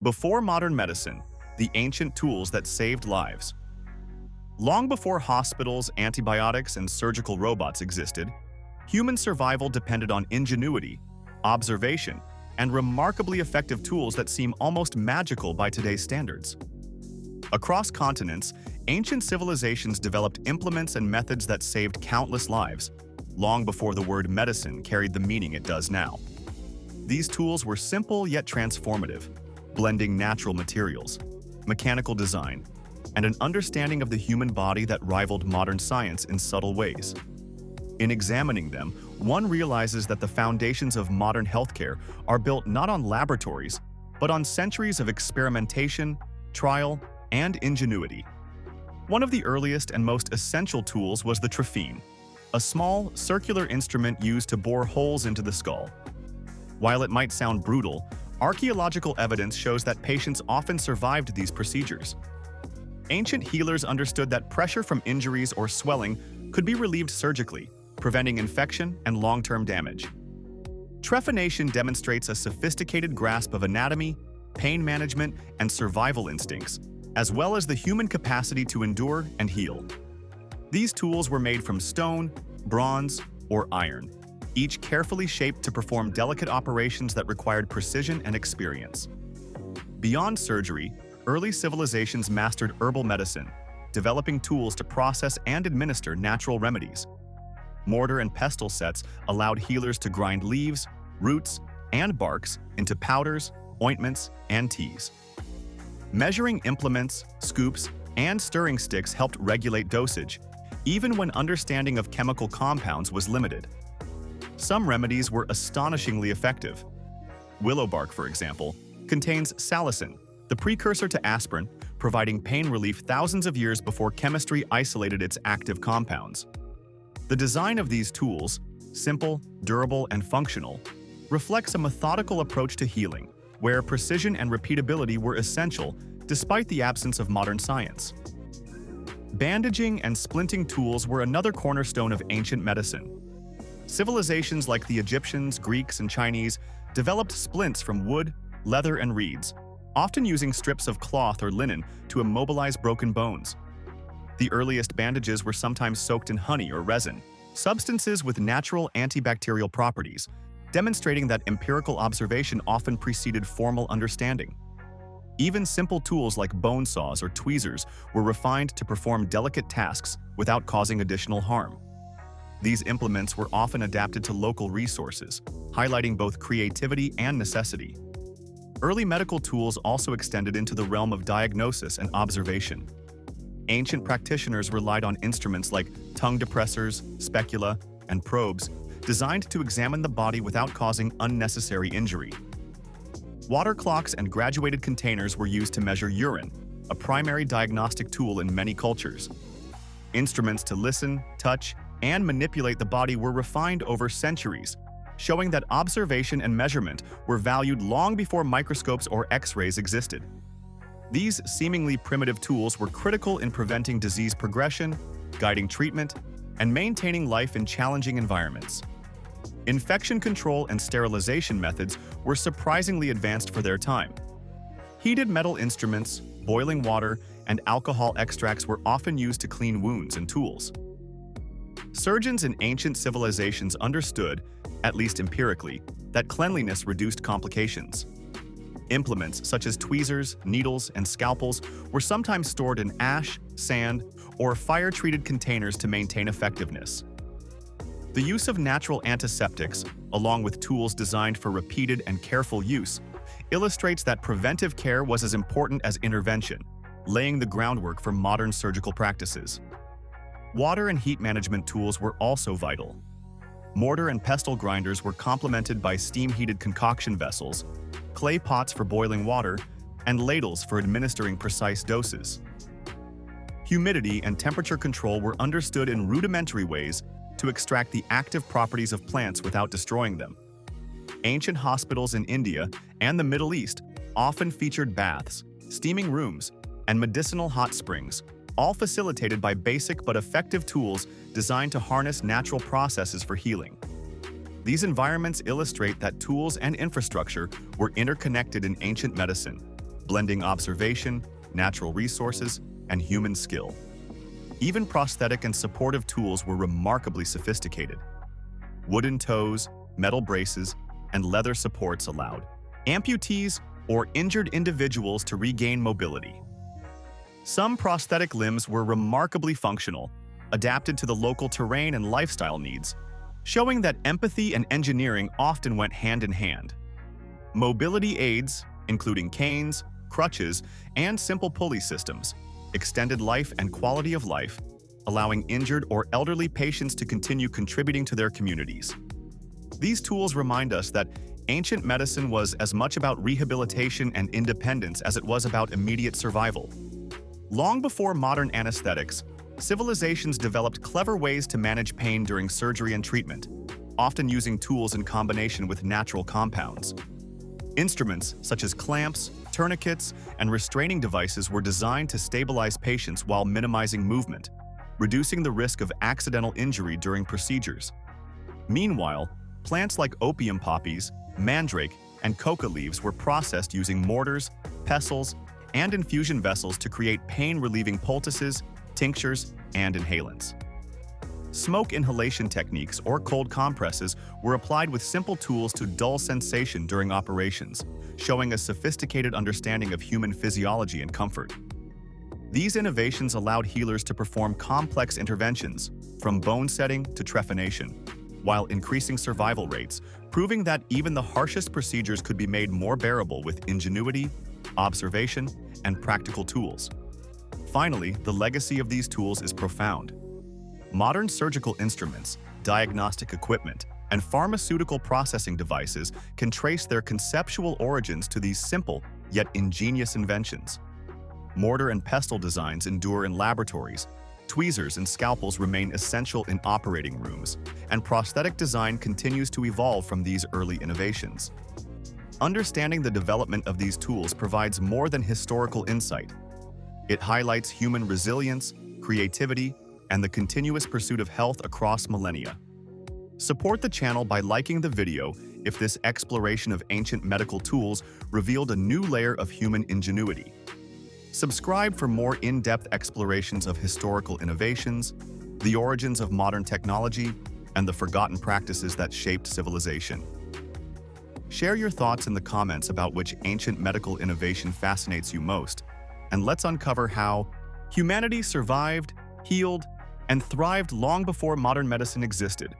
Before modern medicine, the ancient tools that saved lives. Long before hospitals, antibiotics, and surgical robots existed, human survival depended on ingenuity, observation, and remarkably effective tools that seem almost magical by today's standards. Across continents, ancient civilizations developed implements and methods that saved countless lives, long before the word medicine carried the meaning it does now. These tools were simple yet transformative, blending natural materials, mechanical design, and an understanding of the human body that rivaled modern science in subtle ways. In examining them, one realizes that the foundations of modern healthcare are built not on laboratories, but on centuries of experimentation, trial, and ingenuity. One of the earliest and most essential tools was the trephine, a small, circular instrument used to bore holes into the skull. While it might sound brutal, archaeological evidence shows that patients often survived these procedures. Ancient healers understood that pressure from injuries or swelling could be relieved surgically, preventing infection and long-term damage. Trephination demonstrates a sophisticated grasp of anatomy, pain management, and survival instincts, as well as the human capacity to endure and heal. These tools were made from stone, bronze, or iron, each carefully shaped to perform delicate operations that required precision and experience. Beyond surgery, early civilizations mastered herbal medicine, developing tools to process and administer natural remedies. Mortar and pestle sets allowed healers to grind leaves, roots, and barks into powders, ointments, and teas. Measuring implements, scoops, and stirring sticks helped regulate dosage, even when understanding of chemical compounds was limited. Some remedies were astonishingly effective. Willow bark, for example, contains salicin, the precursor to aspirin, providing pain relief thousands of years before chemistry isolated its active compounds. The design of these tools, simple, durable, and functional, reflects a methodical approach to healing, where precision and repeatability were essential despite the absence of modern science. Bandaging and splinting tools were another cornerstone of ancient medicine. Civilizations like the Egyptians, Greeks, and Chinese developed splints from wood, leather, and reeds, often using strips of cloth or linen to immobilize broken bones. The earliest bandages were sometimes soaked in honey or resin, substances with natural antibacterial properties, demonstrating that empirical observation often preceded formal understanding. Even simple tools like bone saws or tweezers were refined to perform delicate tasks without causing additional harm. These implements were often adapted to local resources, highlighting both creativity and necessity. Early medical tools also extended into the realm of diagnosis and observation. Ancient practitioners relied on instruments like tongue depressors, specula, and probes, designed to examine the body without causing unnecessary injury. Water clocks and graduated containers were used to measure urine, a primary diagnostic tool in many cultures. Instruments to listen, touch, and manipulate the body were refined over centuries, showing that observation and measurement were valued long before microscopes or X-rays existed. These seemingly primitive tools were critical in preventing disease progression, guiding treatment, and maintaining life in challenging environments. Infection control and sterilization methods were surprisingly advanced for their time. Heated metal instruments, boiling water, and alcohol extracts were often used to clean wounds and tools. Surgeons in ancient civilizations understood, at least empirically, that cleanliness reduced complications. Implements such as tweezers, needles, and scalpels were sometimes stored in ash, sand, or fire-treated containers to maintain effectiveness. The use of natural antiseptics, along with tools designed for repeated and careful use, illustrates that preventive care was as important as intervention, laying the groundwork for modern surgical practices. Water and heat management tools were also vital. Mortar and pestle grinders were complemented by steam-heated concoction vessels, clay pots for boiling water, and ladles for administering precise doses. Humidity and temperature control were understood in rudimentary ways to extract the active properties of plants without destroying them. Ancient hospitals in India and the Middle East often featured baths, steaming rooms, and medicinal hot springs, all facilitated by basic but effective tools designed to harness natural processes for healing. These environments illustrate that tools and infrastructure were interconnected in ancient medicine, blending observation, natural resources, and human skill. Even prosthetic and supportive tools were remarkably sophisticated. Wooden toes, metal braces, and leather supports allowed amputees or injured individuals to regain mobility. Some prosthetic limbs were remarkably functional, adapted to the local terrain and lifestyle needs, showing that empathy and engineering often went hand in hand. Mobility aids, including canes, crutches, and simple pulley systems, extended life and quality of life, allowing injured or elderly patients to continue contributing to their communities. These tools remind us that ancient medicine was as much about rehabilitation and independence as it was about immediate survival. Long before modern anesthetics, civilizations developed clever ways to manage pain during surgery and treatment, often using tools in combination with natural compounds. Instruments such as clamps, tourniquets, and restraining devices were designed to stabilize patients while minimizing movement, reducing the risk of accidental injury during procedures. Meanwhile, plants like opium poppies, mandrake, and coca leaves were processed using mortars, pestles, and infusion vessels to create pain-relieving poultices, tinctures, and inhalants. Smoke inhalation techniques or cold compresses were applied with simple tools to dull sensation during operations, showing a sophisticated understanding of human physiology and comfort. These innovations allowed healers to perform complex interventions, from bone setting to trephination, while increasing survival rates, proving that even the harshest procedures could be made more bearable with ingenuity, observation, and practical tools. Finally, the legacy of these tools is profound. Modern surgical instruments, diagnostic equipment, and pharmaceutical processing devices can trace their conceptual origins to these simple yet ingenious inventions. Mortar and pestle designs endure in laboratories, tweezers and scalpels remain essential in operating rooms, and prosthetic design continues to evolve from these early innovations. Understanding the development of these tools provides more than historical insight. It highlights human resilience, creativity, and the continuous pursuit of health across millennia. Support the channel by liking the video if this exploration of ancient medical tools revealed a new layer of human ingenuity. Subscribe for more in-depth explorations of historical innovations, the origins of modern technology, and the forgotten practices that shaped civilization. Share your thoughts in the comments about which ancient medical innovation fascinates you most, and let's uncover how humanity survived, healed, and thrived long before modern medicine existed.